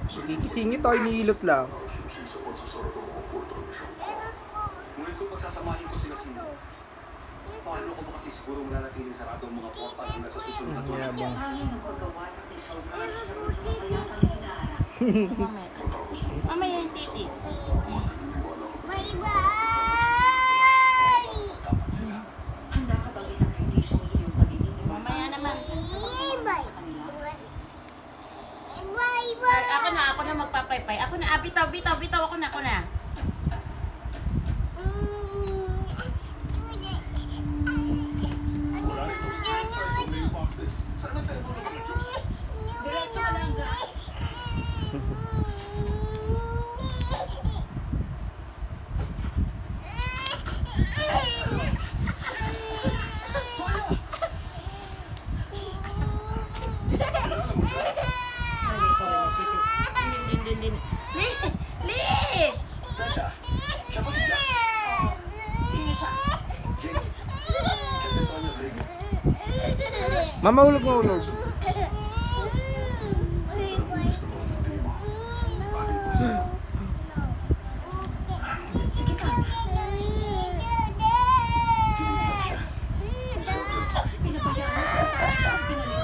Kikisingit o inihilot lang. Ngunit kung pagsasamahin ko sila sino, paano ko ba kasi siguro mananatiling sarado ang mga portal hanggang sa susunod na tulad? Yabang. Hangin ang paggawa sa Tishon Crush sa puso ng kanyang hinaharap. Mamaya yung titi. Handa ka bang isakripisyo ang iyong pagiging Mamaya naman. sa kanila? Ako na magpapaypay. Ako na, bitaw, ako na. Diretso ka lang dyan. Din. Li! Sino siya? Mama, hulog.